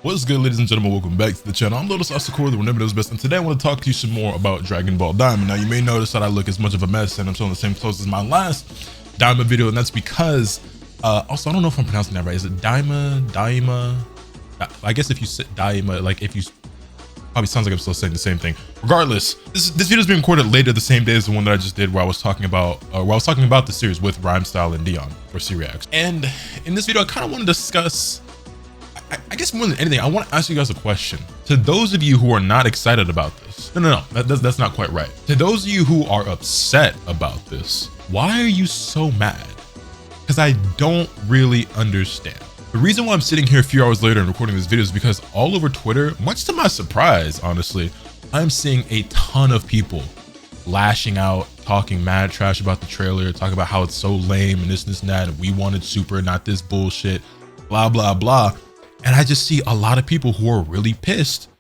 What's good, ladies and gentlemen? Welcome back to the channel. I'm Lotus Asakura, the Remember Those Best, and today I want to talk to you some more about Dragon Ball Daima. Now, you may notice that I look as much of a mess and I'm still in the same clothes as my last Daima video, and that's because, also, I don't know if I'm pronouncing that right. Is it Daima? I guess if you say Daima, like if you, probably sounds like I'm still saying the same thing. Regardless, this video is being recorded later the same day as the one that I just did where I was talking about, the series with Rhyme Style and Dion for C-Reacts. And in this video, I kind of want to discuss, I guess more than anything, I want to ask you guys a question. To those of you who are not excited about this, no, that's not quite right. To those of you who are upset about this, why are you so mad? Because I don't really understand. The reason why I'm sitting here a few hours later and recording this video is because all over Twitter, much to my surprise, honestly, I'm seeing a ton of people lashing out, talking mad trash about the trailer, talking about how it's so lame and this and that, and we wanted Super, not this bullshit, blah, blah, blah. And I just see a lot of people who are really pissed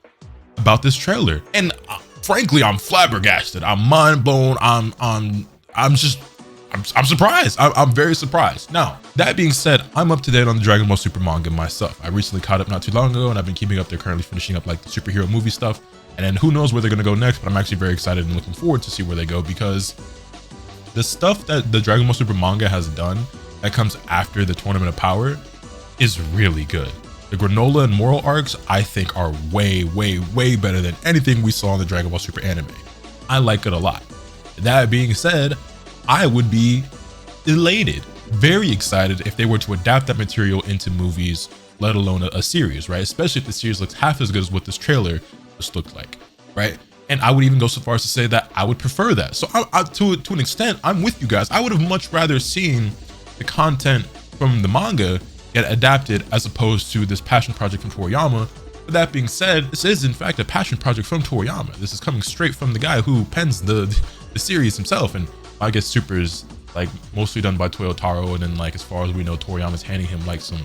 about this trailer. And frankly, I'm flabbergasted. I'm mind blown. I'm surprised. I'm very surprised. Now, that being said, I'm up to date on the Dragon Ball Super manga myself. I recently caught up not too long ago, and I've been keeping up. They're currently finishing up like the superhero movie stuff. And then who knows where they're gonna go next, but I'm actually very excited and looking forward to see where they go, because the stuff that the Dragon Ball Super manga has done that comes after the Tournament of Power is really good. The granola and moral arcs, I think, are way, way, way better than anything we saw in the Dragon Ball Super anime. I like it a lot. That being said, I would be elated, very excited if they were to adapt that material into movies, let alone a series, right? Especially if the series looks half as good as what this trailer just looked like, right? And I would even go so far as to say that I would prefer that. So to an extent, I'm with you guys. I would have much rather seen the content from the manga get adapted as opposed to this passion project from Toriyama. But that being said, this is in fact a passion project from Toriyama. This is coming straight from the guy who pens the series himself. And I guess Super is like mostly done by Toyotaro, and then like as far as we know, Toriyama's handing him like some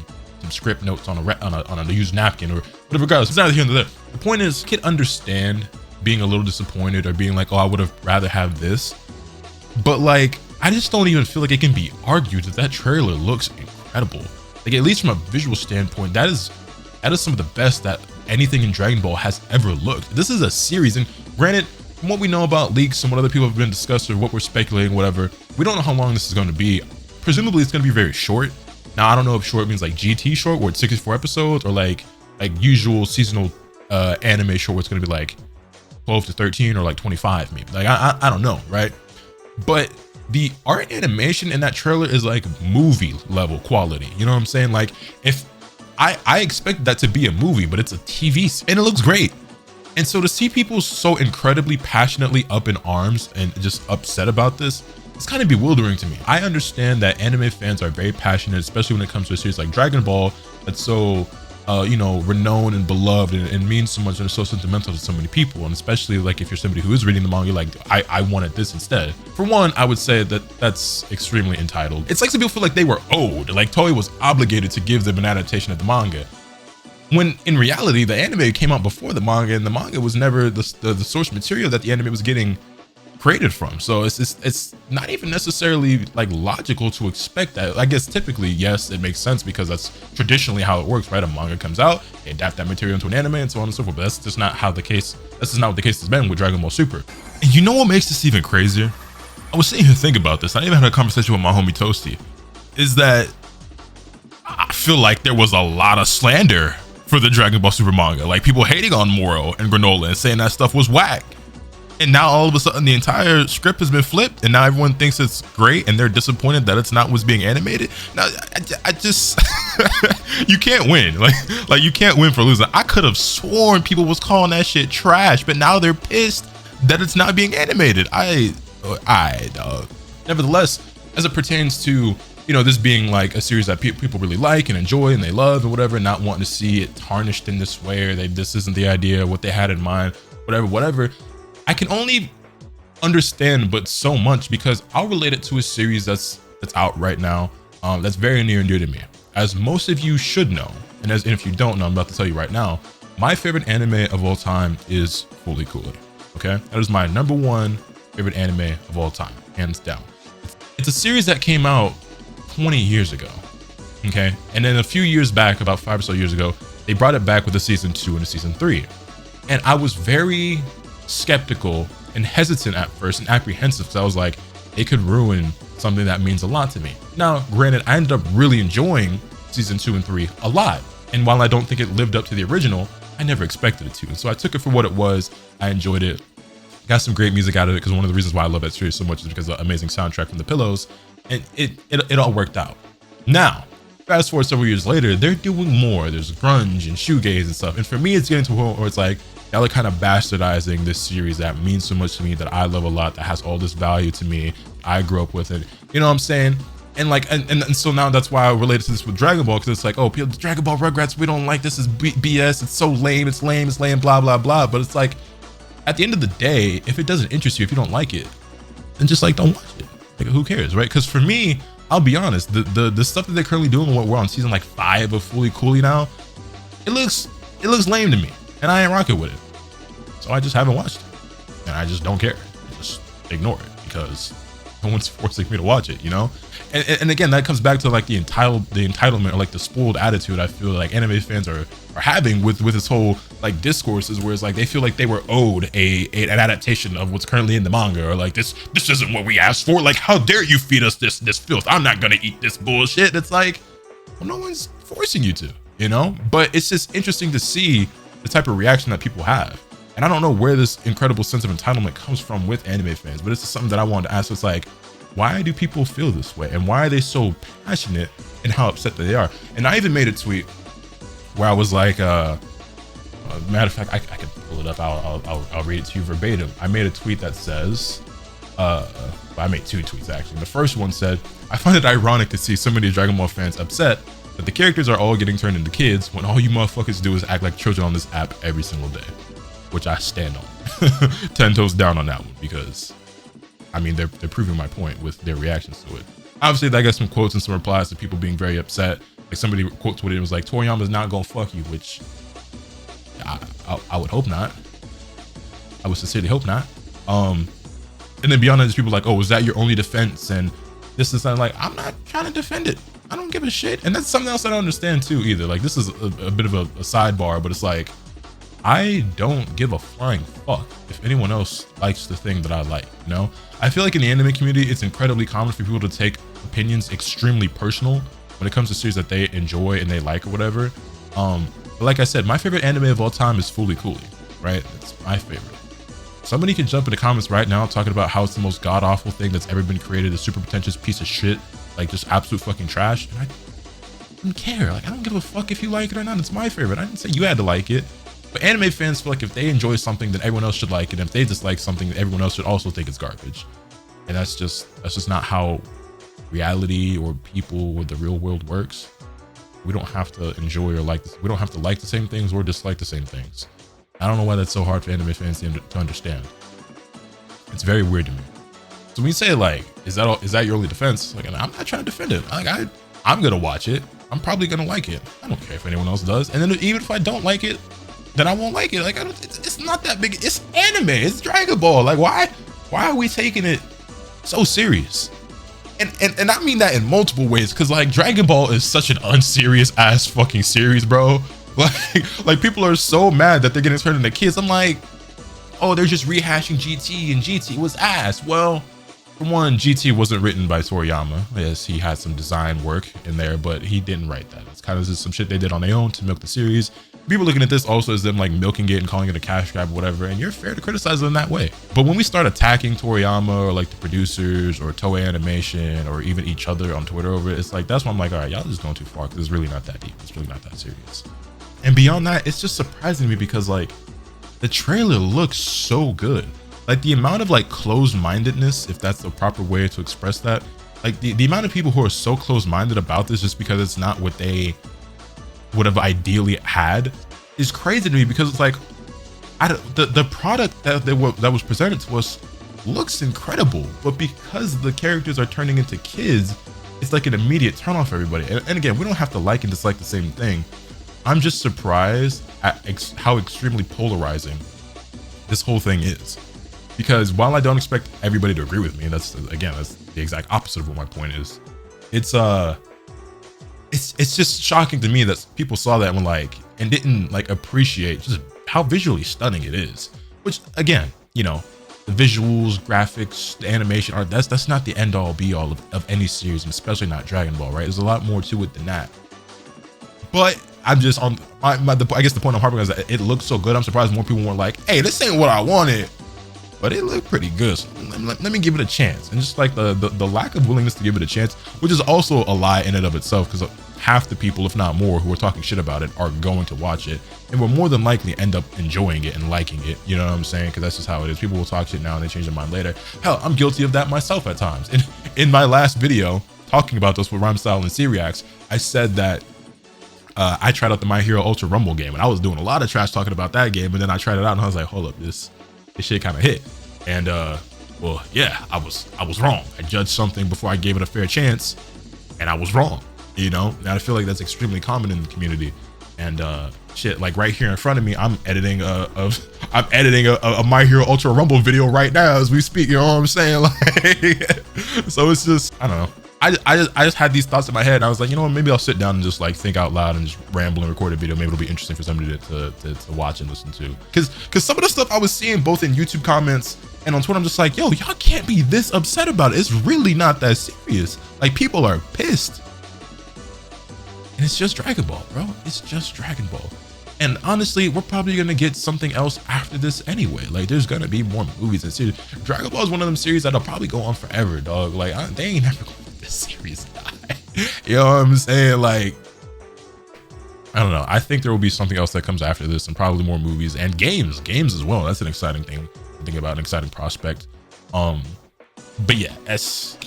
script notes on a used napkin or whatever. Regardless, it's neither here nor there. The point is, I can understand being a little disappointed or being like, oh, I would have rather have this. But like, I just don't even feel like it can be argued that trailer looks incredible. Like, at least from a visual standpoint, that is some of the best that anything in Dragon Ball has ever looked. This is a series, and granted, from what we know about leaks and what other people have been discussed or what we're speculating, whatever, we don't know how long this is going to be. Presumably, it's going to be very short. Now, I don't know if short means like GT short, where it's 64 episodes, or like usual seasonal anime short, where it's going to be like 12 to 13 or like 25 maybe. Like, I don't know, right? But the art animation in that trailer is like movie level quality. You know what I'm saying? Like, if I expect that to be a movie, but it's a TV and it looks great. And so to see people so incredibly passionately up in arms and just upset about this, it's kind of bewildering to me. I understand that anime fans are very passionate, especially when it comes to a series like Dragon Ball that's so you know, renowned and beloved and means so much and is so sentimental to so many people. And especially like if you're somebody who is reading the manga, like I wanted this instead. For one, I would say that that's extremely entitled. It's like some people feel like they were owed, like Toei was obligated to give them an adaptation of the manga, when in reality the anime came out before the manga, and the manga was never the source material that the anime was getting created from. So it's not even necessarily like logical to expect that. I guess typically, yes, it makes sense because that's traditionally how it works, right? A manga comes out, they adapt that material into an anime and so on and so forth. But that's just not how the case, this is not what the case has been with Dragon Ball Super. And you know what makes this even crazier? I was sitting here thinking about this. I even had a conversation with my homie Toasty, is that I feel like there was a lot of slander for the Dragon Ball Super manga, like people hating on Moro and Granola and saying that stuff was whack. And now all of a sudden the entire script has been flipped, and now everyone thinks it's great, and they're disappointed that it's not what's being animated. Now, I just you can't win. Like you can't win for losing. I could have sworn people was calling that shit trash, but now they're pissed that it's not being animated. Nevertheless, as it pertains to, you know, this being like a series that people really like and enjoy and they love and whatever, not wanting to see it tarnished in this way, or this isn't the idea, what they had in mind, whatever. I can only understand but so much, because I'll relate it to a series that's out right now, that's very near and dear to me. As most of you should know, and if you don't know, I'm about to tell you right now, my favorite anime of all time is Fully Cooled. Okay, that is my #1 favorite anime of all time, hands down. It's a series that came out 20 years ago. Okay, and then a few years back, about 5 or so years ago, they brought it back with a season 2 and a season 3. And I was very skeptical and hesitant at first and apprehensive because I was like, it could ruin something that means a lot to me. Now, granted, I ended up really enjoying season 2 and 3 a lot. And while I don't think it lived up to the original, I never expected it to. And so I took it for what it was. I enjoyed it. Got some great music out of it because one of the reasons why I love that series so much is because of the amazing soundtrack from The Pillows. And it all worked out. Now, fast forward several years later, they're doing more. There's grunge and shoegaze and stuff. And for me, it's getting to a point where it's like, y'all are kind of bastardizing this series that means so much to me, that I love a lot, that has all this value to me. I grew up with it. You know what I'm saying? And like, and so now that's why I related to this with Dragon Ball, because it's like, oh, people, Dragon Ball Rugrats, we don't like this, is BS, it's so lame, it's lame, blah, blah, blah. But it's like, at the end of the day, if it doesn't interest you, if you don't like it, then just like, don't watch it. Like, who cares, right? Because for me, I'll be honest, the stuff that they're currently doing, we're on season like 5 of Fully Cooley now, it looks lame to me, and I ain't rocking with it. So I just haven't watched it, and I just don't care. I just ignore it because no one's forcing me to watch it, you know? And again, that comes back to like the entitlement or like the spoiled attitude I feel like anime fans are having with this whole like discourses, where it's like they feel like they were owed an adaptation of what's currently in the manga, or like this isn't what we asked for. Like, how dare you feed us this filth? I'm not gonna eat this bullshit. It's like, well, no one's forcing you to, you know? But it's just interesting to see the type of reaction that people have. And I don't know where this incredible sense of entitlement comes from with anime fans, but it's just something that I wanted to ask. It's like, why do people feel this way? And why are they so passionate and how upset that they are? And I even made a tweet where I was like, matter of fact, I can pull it up. I'll read it to you verbatim. I made a tweet that says, I made 2 tweets actually. The first one said, I find it ironic to see so many Dragon Ball fans upset that the characters are all getting turned into kids when all you motherfuckers do is act like children on this app every single day. Which I stand on. 10 toes down on that one, because I mean, they're proving my point with their reactions to it. Obviously, I got some quotes and some replies to people being very upset. Like somebody quotes with it was like, Toriyama's not gonna fuck you, which I would hope not. I would sincerely hope not. And then beyond that, there's people like, oh, is that your only defense? And this is like, I'm not trying to defend it. I don't give a shit. And that's something else I don't understand too either. Like, this is a bit of a sidebar, but it's like, I don't give a flying fuck if anyone else likes the thing that I like, you know? I feel like in the anime community, it's incredibly common for people to take opinions extremely personal when it comes to series that they enjoy and they like or whatever. But like I said, my favorite anime of all time is Fully Cooley, right? It's my favorite. Somebody can jump in the comments right now talking about how it's the most god-awful thing that's ever been created, a super pretentious piece of shit, like just absolute fucking trash. And I don't care. Like, I don't give a fuck if you like it or not. It's my favorite. I didn't say you had to like it. But anime fans feel like if they enjoy something, then everyone else should like it. And if they dislike something, then everyone else should also think it's garbage. And that's just not how reality or people or the real world works. We don't have to enjoy or like this. We don't have to like the same things or dislike the same things. I don't know why that's so hard for anime fans to understand. It's very weird to me. So when you say like, is that your only defense? Like, I'm not trying to defend it. Like, I'm gonna watch it. I'm probably gonna like it. I don't care if anyone else does. And then even if I don't like it, then I won't like it. Like, it's not that big. It's anime. It's Dragon Ball. Like, why are we taking it so serious? And I mean that in multiple ways, because like Dragon Ball is such an unserious ass fucking series, bro. Like people are so mad that they're getting turned into kids. I'm like, oh, they're just rehashing GT, and GT was ass. Well, for one, GT wasn't written by Toriyama. Yes, he had some design work in there, but he didn't write that. It's kind of just some shit they did on their own to milk the series. People looking at this also as them like milking it and calling it a cash grab or whatever, and you're fair to criticize them that way. But when we start attacking Toriyama or like the producers or Toei Animation or even each other on Twitter over it, it's like, that's why I'm like, all right, y'all just going too far, because it's really not that deep. It's really not that serious. And beyond that, it's just surprising to me because like the trailer looks so good. Like the amount of like closed-mindedness, if that's the proper way to express that, like the amount of people who are so closed-minded about this just because it's not what they would have ideally had is crazy to me, because it's like the product that was presented to us looks incredible, but because the characters are turning into kids, it's like an immediate turn off for everybody. And again, we don't have to like and dislike the same thing. I'm just surprised at how extremely polarizing this whole thing is, because while I don't expect everybody to agree with me, and that's the exact opposite of what my point is, it's just shocking to me that people saw that and were like, and didn't like appreciate just how visually stunning it is. Which again, you know, the visuals, graphics, the animation art, that's not the end all be all of any series, and especially not Dragon Ball, right? There's a lot more to it than that. But I'm just on I guess the point I'm harping on is that it looks so good. I'm surprised more people weren't like, hey, this ain't what I wanted. But it looked pretty good. So let me give it a chance. And just like the lack of willingness to give it a chance, which is also a lie in and of itself, because half the people, if not more, who are talking shit about it are going to watch it and will more than likely end up enjoying it and liking it. You know what I'm saying? Because that's just how it is. People will talk shit now and they change their mind later. Hell, I'm guilty of that myself at times. In my last video talking about this with Rhyme Style and C-Reacts, I said that I tried out the My Hero Ultra Rumble game, and I was doing a lot of trash talking about that game, and then I tried it out and I was like, hold up, this shit kind of hit. And well, yeah, I was wrong. I judged something before I gave it a fair chance, and I was wrong, you know. And I feel like that's extremely common in the community. And shit, like right here in front of me, I'm editing a My Hero Ultra Rumble video right now as we speak, you know what I'm saying? Like, so it's just, I don't know, I just had these thoughts in my head, and I was like, you know what, maybe I'll sit down and just like think out loud and just ramble and record a video. Maybe it'll be interesting for somebody to watch and listen to. Because some of the stuff I was seeing both in YouTube comments and on Twitter, I'm just like, yo, y'all can't be this upset about it. It's really not that serious. Like, people are pissed. And it's just Dragon Ball, bro. It's just Dragon Ball. And honestly, we're probably gonna get something else after this anyway. Like, there's gonna be more movies and series. Dragon Ball is one of them series that'll probably go on forever, dog. Like, they ain't never gonna let this series die. You know what I'm saying? Like, I don't know. I think there will be something else that comes after this, and probably more movies and games as well. That's an exciting thing to think about, an exciting prospect. But yeah, that's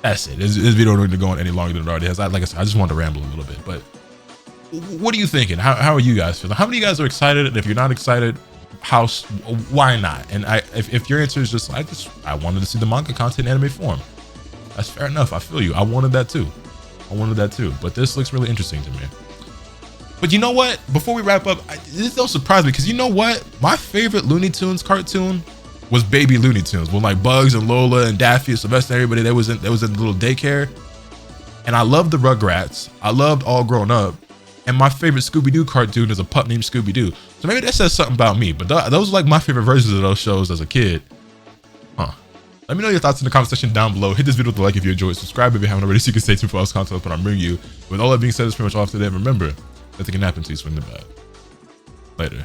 it. This video don't need to go on any longer than it already has. Like I said, I just wanted to ramble a little bit. But what are you thinking? How are you guys feeling? How many of you guys are excited? And if you're not excited, why not? And if your answer is just I wanted to see the manga content in anime form, that's fair enough. I feel you. I wanted that too. But this looks really interesting to me. But you know what? Before we wrap up, this don't surprise me, because you know what? My favorite Looney Tunes cartoon was Baby Looney Tunes, when like Bugs and Lola and Daffy and Sylvester and everybody that was in little daycare. And I loved the Rugrats. I loved All Grown Up. And my favorite Scooby-Doo cartoon is a pup named Scooby-Doo. So maybe that says something about me. But those are like my favorite versions of those shows as a kid. Let me know your thoughts in the comment section down below. Hit this video with a like if you enjoyed. Subscribe if you haven't already, so you can stay tuned for all this content when I bring you. With all that being said, that's pretty much all for today. Remember, nothing can happen to you swing the bat. Later.